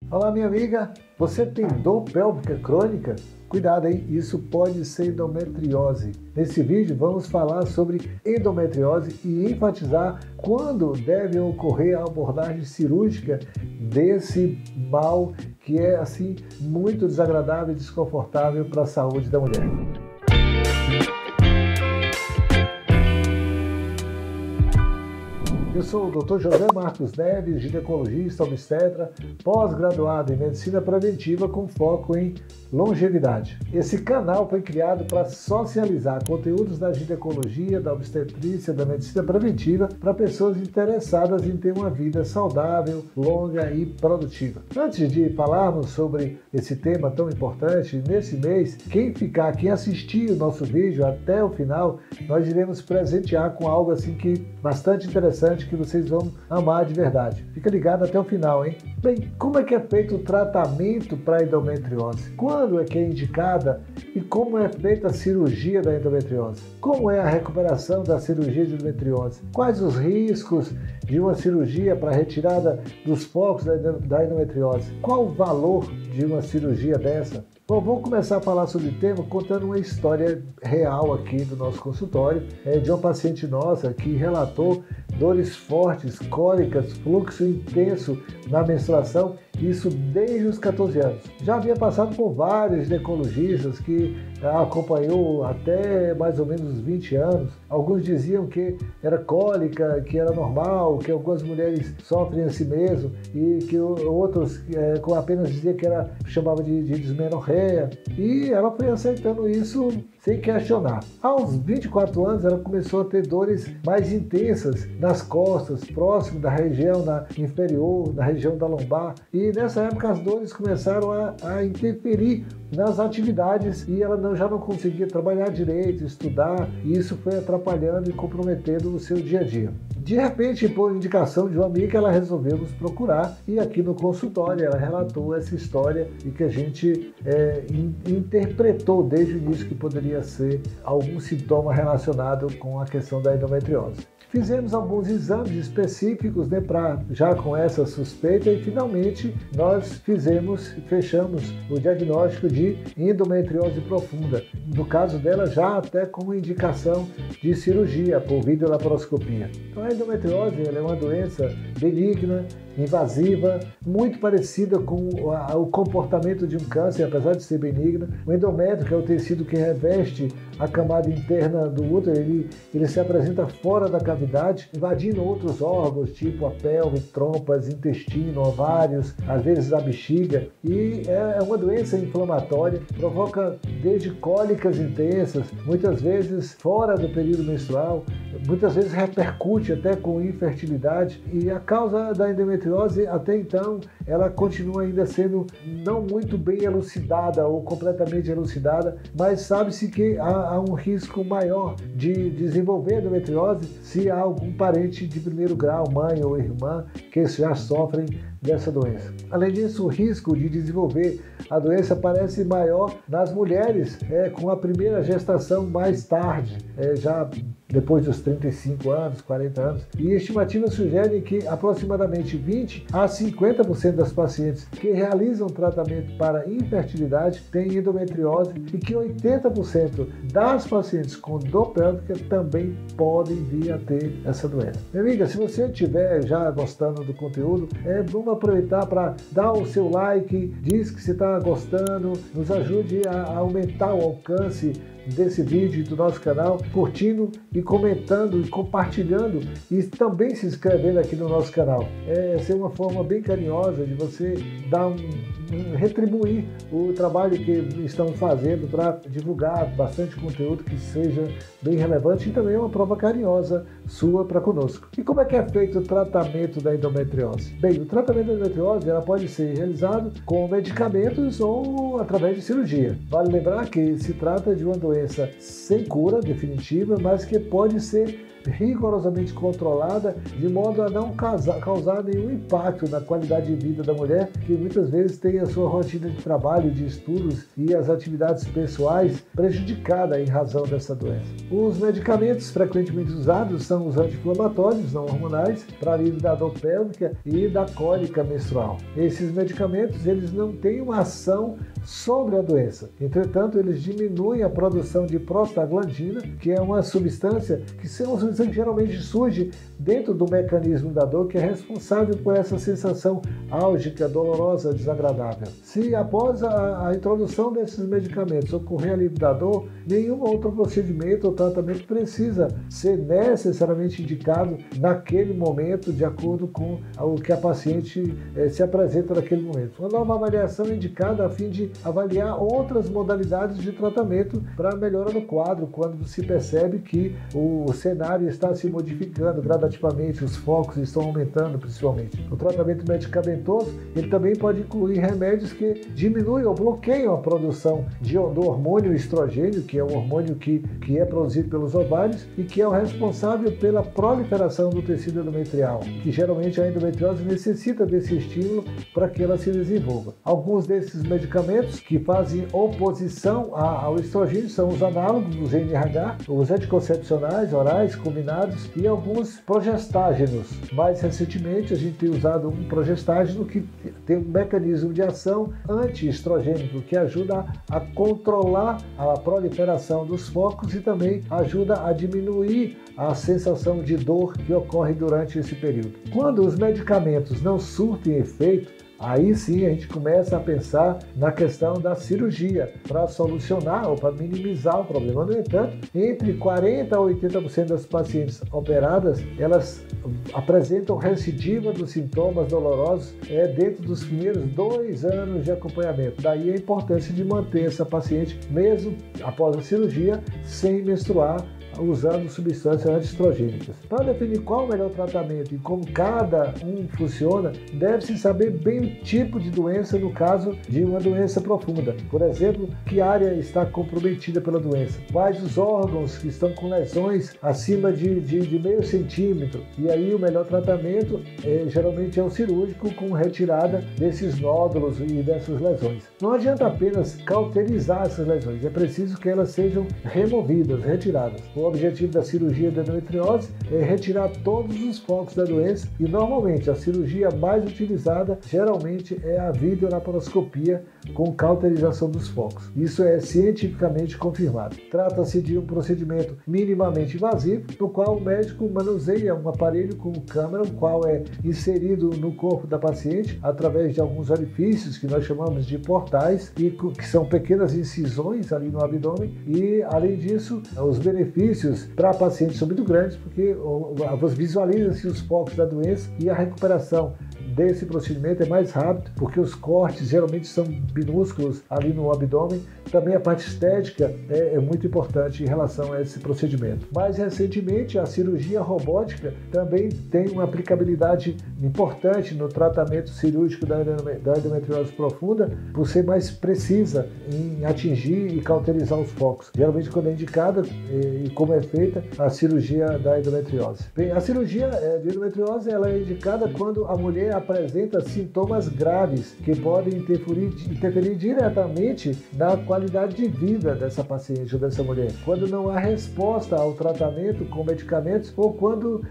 Olá, minha amiga. Você tem dor pélvica crônica? Cuidado, hein? Isso pode ser endometriose. Nesse vídeo vamos falar sobre endometriose e enfatizar quando deve ocorrer a abordagem cirúrgica desse mal que é assim muito desagradável e desconfortável para a saúde da mulher. Eu sou o Dr. José Marcos Neves, ginecologista, obstetra, pós-graduado em medicina preventiva com foco em longevidade. Esse canal foi criado para socializar conteúdos da ginecologia, da obstetrícia, da medicina preventiva para pessoas interessadas em ter uma vida saudável, longa e produtiva. Antes de falarmos sobre esse tema tão importante, nesse mês, quem assistir o nosso vídeo até o final, nós iremos presentear com algo assim que bastante interessante que vocês vão amar de verdade. Fica ligado até o final, hein? Bem, como é que é feito o tratamento para a endometriose? Quando é que é indicada e como é feita a cirurgia da endometriose? Como é a recuperação da cirurgia de endometriose? Quais os riscos de uma cirurgia para retirada dos focos da endometriose? Qual o valor de uma cirurgia dessa? Bom, vamos começar a falar sobre o tema contando uma história real aqui do nosso consultório, de uma paciente nossa que relatou dores fortes, cólicas, fluxo intenso na menstruação, isso desde os 14 anos. Já havia passado por vários ginecologistas que acompanhou até mais ou menos os 20 anos. Alguns diziam que era cólica, que era normal, que algumas mulheres sofrem assim mesmo, e que outros apenas diziam que chamava de dismenorreia. E ela foi aceitando isso sem questionar. Aos 24 anos, ela começou a ter dores mais intensas nas costas, próximo da região inferior, na região da lombar. E nessa época as dores começaram a interferir nas atividades e ela já não conseguia trabalhar direito, estudar, e isso foi atrapalhando e comprometendo o seu dia a dia. De repente, por indicação de uma amiga, ela resolveu nos procurar e aqui no consultório ela relatou essa história e que a gente interpretou desde o início que poderia ser algum sintoma relacionado com a questão da endometriose. Fizemos alguns exames específicos, já com essa suspeita, e finalmente nós fechamos o diagnóstico de endometriose profunda. No caso dela, já até com indicação de cirurgia por videolaparoscopia. Então a endometriose é uma doença benigna, invasiva, muito parecida com o comportamento de um câncer, apesar de ser benigna. O endométrio, que é o tecido que reveste a camada interna do útero, ele se apresenta fora da cavidade, invadindo outros órgãos, tipo a pelve, trompas, intestino, ovários, às vezes a bexiga. E é uma doença inflamatória, provoca desde cólicas intensas, muitas vezes fora do período menstrual, muitas vezes repercute até com infertilidade. E a causa da endometriose, até então, ela continua ainda sendo não muito bem elucidada ou completamente elucidada, mas sabe-se que há um risco maior de desenvolver endometriose se há algum parente de primeiro grau, mãe ou irmã, que já sofrem dessa doença. Além disso, o risco de desenvolver a doença parece maior nas mulheres com a primeira gestação mais tarde, já depois dos 35 anos, 40 anos. E estimativas sugerem que aproximadamente 20 a 50% das pacientes que realizam tratamento para infertilidade têm endometriose e que 80% das pacientes com dor pélvica também podem vir a ter essa doença. Minha amiga, se você estiver já gostando do conteúdo, vamos aproveitar para dar o seu like, diz que você está gostando, nos ajude a aumentar o alcance desse vídeo do nosso canal, curtindo e comentando e compartilhando e também se inscrevendo aqui no nosso canal. Essa é uma forma bem carinhosa de você dar retribuir o trabalho que estamos fazendo para divulgar bastante conteúdo que seja bem relevante e também é uma prova carinhosa sua para conosco. E como é que é feito o tratamento da endometriose? Bem, o tratamento da endometriose ela pode ser realizado com medicamentos ou através de cirurgia. Vale lembrar que se trata de uma doença sem cura definitiva, mas que pode ser rigorosamente controlada, de modo a não causar nenhum impacto na qualidade de vida da mulher, que muitas vezes tem a sua rotina de trabalho, de estudos e as atividades pessoais prejudicada em razão dessa doença. Os medicamentos frequentemente usados são os anti-inflamatórios não hormonais para alívio da dor pélvica e da cólica menstrual. Esses medicamentos eles não têm uma ação sobre a doença. Entretanto, eles diminuem a produção de prostaglandina, que é uma substância que geralmente surge dentro do mecanismo da dor, que é responsável por essa sensação álgica, dolorosa, desagradável. Se após a introdução desses medicamentos ocorrer alívio da dor, nenhum outro procedimento ou tratamento precisa ser necessariamente indicado naquele momento, de acordo com o que a paciente se apresenta naquele momento. Uma nova avaliação é indicada a fim de avaliar outras modalidades de tratamento para melhora no quadro, quando se percebe que o cenário está se modificando gradativamente, os focos estão aumentando principalmente. O tratamento medicamentoso, ele também pode incluir remédios que diminuem ou bloqueiam a produção do hormônio estrogênio, que é um hormônio que é produzido pelos ovários e que é o responsável pela proliferação do tecido endometrial, que geralmente a endometriose necessita desse estímulo para que ela se desenvolva. Alguns desses medicamentos que fazem oposição ao estrogênio são os análogos do GnRH, os anticoncepcionais orais combinados e alguns progestágenos. Mais recentemente, a gente tem usado um progestágeno que tem um mecanismo de ação antiestrogênico que ajuda a controlar a proliferação dos focos e também ajuda a diminuir a sensação de dor que ocorre durante esse período. Quando os medicamentos não surtem efeito, aí sim a gente começa a pensar na questão da cirurgia para solucionar ou para minimizar o problema. No entanto, entre 40% a 80% das pacientes operadas, elas apresentam recidiva dos sintomas dolorosos dentro dos primeiros 2 anos de acompanhamento. Daí a importância de manter essa paciente, mesmo após a cirurgia, sem menstruar, usando substâncias antiestrogênicas. Para definir qual o melhor tratamento e como cada um funciona, deve-se saber bem o tipo de doença no caso de uma doença profunda. Por exemplo, que área está comprometida pela doença, quais os órgãos que estão com lesões acima de meio centímetro. E aí o melhor tratamento geralmente é o cirúrgico, com retirada desses nódulos e dessas lesões. Não adianta apenas cauterizar essas lesões, é preciso que elas sejam removidas, retiradas. O objetivo da cirurgia da endometriose é retirar todos os focos da doença e normalmente a cirurgia mais utilizada geralmente é a videolaparoscopia com cauterização dos focos. Isso é cientificamente confirmado. Trata-se de um procedimento minimamente invasivo, no qual o médico manuseia um aparelho com câmera, o qual é inserido no corpo da paciente através de alguns orifícios que nós chamamos de portais, e que são pequenas incisões ali no abdômen, e além disso, os benefícios para pacientes são muito grandes, porque visualiza-se os focos da doença e a recuperação desse procedimento é mais rápido, porque os cortes geralmente são minúsculos ali no abdômen. Também a parte estética é muito importante em relação a esse procedimento. Mais recentemente, a cirurgia robótica também tem uma aplicabilidade importante no tratamento cirúrgico da endometriose profunda, por ser mais precisa em atingir e cauterizar os focos. Geralmente, quando é indicada e como é feita a cirurgia da endometriose. Bem, a cirurgia de endometriose ela é indicada quando a mulher apresenta sintomas graves que podem interferir diretamente na qualidade de vida dessa paciente ou dessa mulher. Quando não há resposta ao tratamento com medicamentos ou quando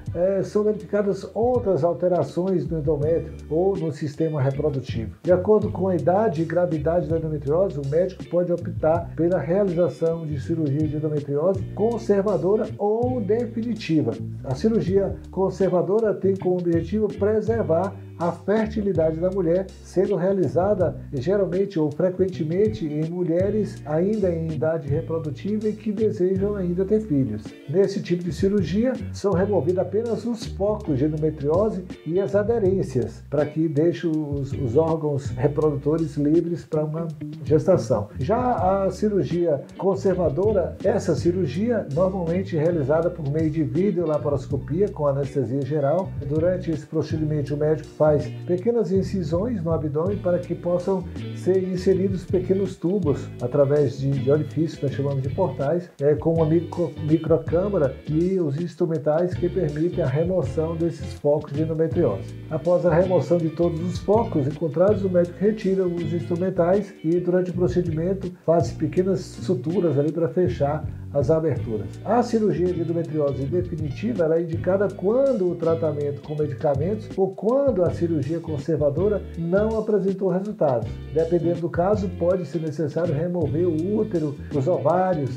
são verificadas outras alterações no endométrio ou no sistema reprodutivo. De acordo com a idade e gravidade da endometriose, o médico pode optar pela realização de cirurgia de endometriose conservadora ou definitiva. A cirurgia conservadora tem como objetivo preservar a fertilidade da mulher, sendo realizada geralmente ou frequentemente em mulheres ainda em idade reprodutiva e que desejam ainda ter filhos. Nesse tipo de cirurgia, são removidos apenas os focos de endometriose e as aderências, para que deixe os órgãos reprodutores livres para uma gestação. Já a cirurgia conservadora, essa cirurgia normalmente é realizada por meio de videolaparoscopia com anestesia geral. Durante esse procedimento, o médico faz faz pequenas incisões no abdômen para que possam ser inseridos pequenos tubos através de orifícios, nós chamamos de portais, com uma microcâmara e os instrumentais que permitem a remoção desses focos de endometriose. Após a remoção de todos os focos encontrados, o médico retira os instrumentais e durante o procedimento faz pequenas suturas ali para fechar as aberturas. A cirurgia de endometriose definitiva ela é indicada quando o tratamento com medicamentos ou quando a cirurgia conservadora não apresentou resultados. Dependendo do caso, pode ser necessário remover o útero, os ovários,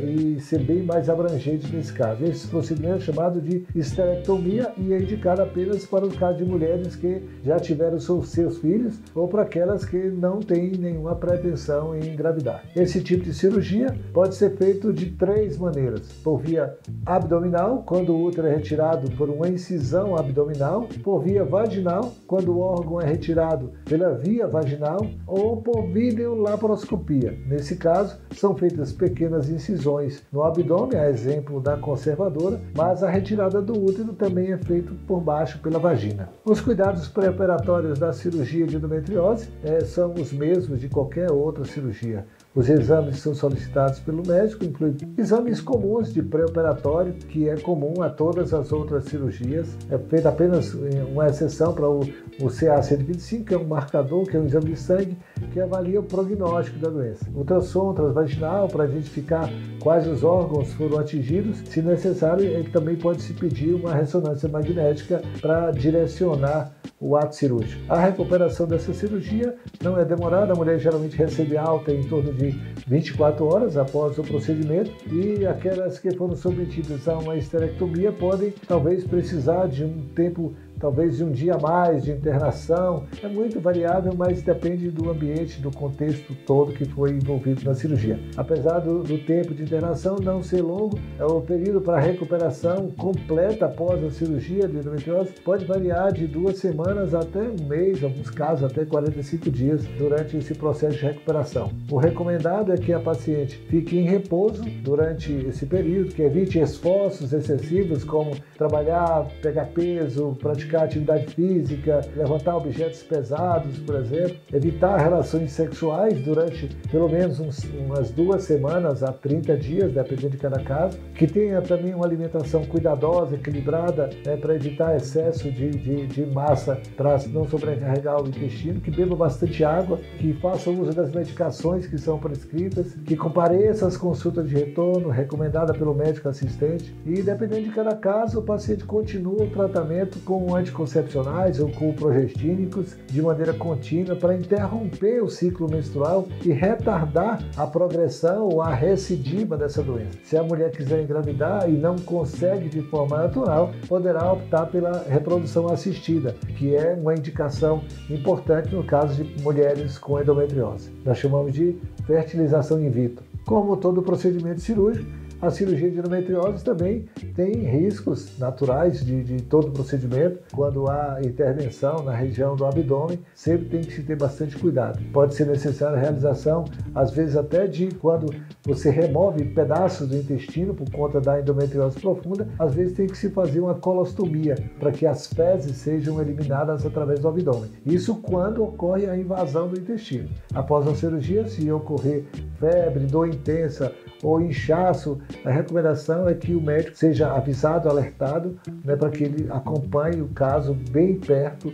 e ser bem mais abrangente nesse caso. Esse procedimento é chamado de esterectomia e é indicado apenas para os casos de mulheres que já tiveram seus filhos ou para aquelas que não têm nenhuma pretensão em engravidar. Esse tipo de cirurgia pode ser feito de 3 maneiras: por via abdominal, quando o útero é retirado por uma incisão abdominal, por via vaginal, quando o órgão é retirado pela via vaginal, ou por videolaparoscopia. Nesse caso, são feitas pequenas incisões no abdômen, a exemplo da conservadora, mas a retirada do útero também é feita por baixo pela vagina. Os cuidados pré-operatórios da cirurgia de endometriose são os mesmos de qualquer outra cirurgia. Os exames são solicitados pelo médico, incluem exames comuns de pré-operatório, que é comum a todas as outras cirurgias. É feita apenas uma exceção para o CA-125, que é um marcador, que é um exame de sangue, que avalia o prognóstico da doença. Ultrassom transvaginal, para identificar quais os órgãos foram atingidos. Se necessário, ele também pode se pedir uma ressonância magnética para direcionar o ato cirúrgico. A recuperação dessa cirurgia não é demorada, a mulher geralmente recebe alta em torno de 24 horas após o procedimento e aquelas que foram submetidas a uma esterectomia podem talvez precisar de um tempo, talvez de um dia a mais de internação. É muito variável, mas depende do ambiente, do contexto todo que foi envolvido na cirurgia. Apesar do tempo de internação não ser longo, o período para recuperação completa após a cirurgia de endometriose pode variar de 2 semanas até um mês, em alguns casos até 45 dias durante esse processo de recuperação. O recomendado é que a paciente fique em repouso durante esse período, que evite esforços excessivos como trabalhar, pegar peso, praticar atividade física, levantar objetos pesados, por exemplo, evitar relações sexuais durante pelo menos umas 2 semanas a 30 dias, dependendo de cada caso, que tenha também uma alimentação cuidadosa, equilibrada, para evitar excesso de massa, para não sobrecarregar o intestino, que beba bastante água, que faça uso das medicações que são prescritas, que compareça às consultas de retorno recomendada pelo médico assistente e, dependendo de cada caso, o paciente continua o tratamento com anticoncepcionais ou com progestínicos de maneira contínua para interromper o ciclo menstrual e retardar a progressão ou a recidiva dessa doença. Se a mulher quiser engravidar e não consegue de forma natural, poderá optar pela reprodução assistida, que é uma indicação importante no caso de mulheres com endometriose. Nós chamamos de fertilização in vitro. Como todo procedimento cirúrgico, a cirurgia de endometriose também tem riscos naturais de todo procedimento. Quando há intervenção na região do abdômen, sempre tem que se ter bastante cuidado. Pode ser necessária a realização, às vezes até de quando você remove pedaços do intestino por conta da endometriose profunda, às vezes tem que se fazer uma colostomia para que as fezes sejam eliminadas através do abdômen. Isso quando ocorre a invasão do intestino. Após a cirurgia, se ocorrer febre, dor intensa ou inchaço, a recomendação é que o médico seja avisado, alertado, para que ele acompanhe o caso bem perto,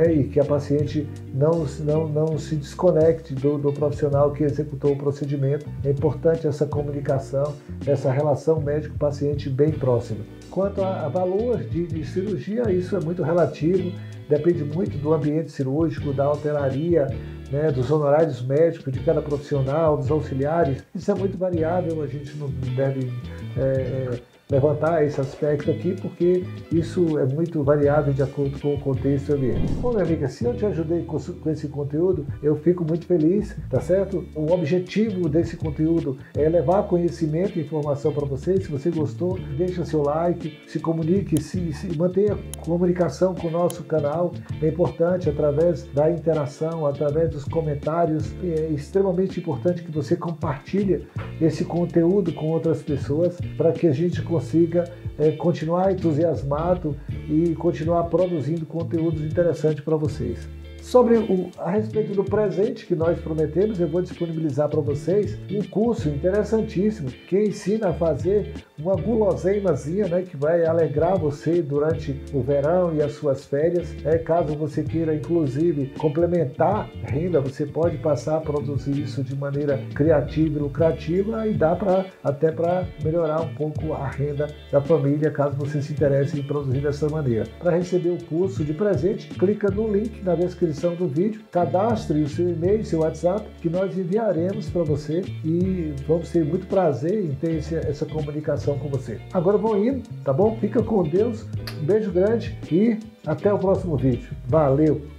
e que a paciente não se desconecte do profissional que executou o procedimento. É importante essa comunicação, essa relação médico-paciente bem próxima. Quanto a valor de cirurgia, isso é muito relativo, depende muito do ambiente cirúrgico, da hotelaria, dos honorários médicos de cada profissional, dos auxiliares. Isso é muito variável, a gente não deve levantar esse aspecto aqui, porque isso é muito variável de acordo com o contexto e o ambiente. Bom, minha amiga, se eu te ajudei com esse conteúdo, eu fico muito feliz, tá certo? O objetivo desse conteúdo é levar conhecimento e informação para você. Se você gostou, deixa seu like, se comunique, se mantenha comunicação com o nosso canal. É importante através da interação, através dos comentários. É extremamente importante que você compartilhe esse conteúdo com outras pessoas para que a gente consiga continuar entusiasmado e continuar produzindo conteúdos interessantes para vocês. A respeito do presente que nós prometemos, eu vou disponibilizar para vocês um curso interessantíssimo que ensina a fazer uma guloseimazinha, né, que vai alegrar você durante o verão e as suas férias. Caso você queira, inclusive, complementar renda, você pode passar a produzir isso de maneira criativa e lucrativa e dá até para melhorar um pouco a renda da família, caso você se interesse em produzir dessa maneira. Para receber o curso de presente, clica no link na descrição do vídeo, cadastre o seu e-mail e seu WhatsApp que nós enviaremos para você e vamos ter muito prazer em ter essa comunicação com você. Agora vão indo, tá bom? Fica com Deus, um beijo grande e até o próximo vídeo. Valeu!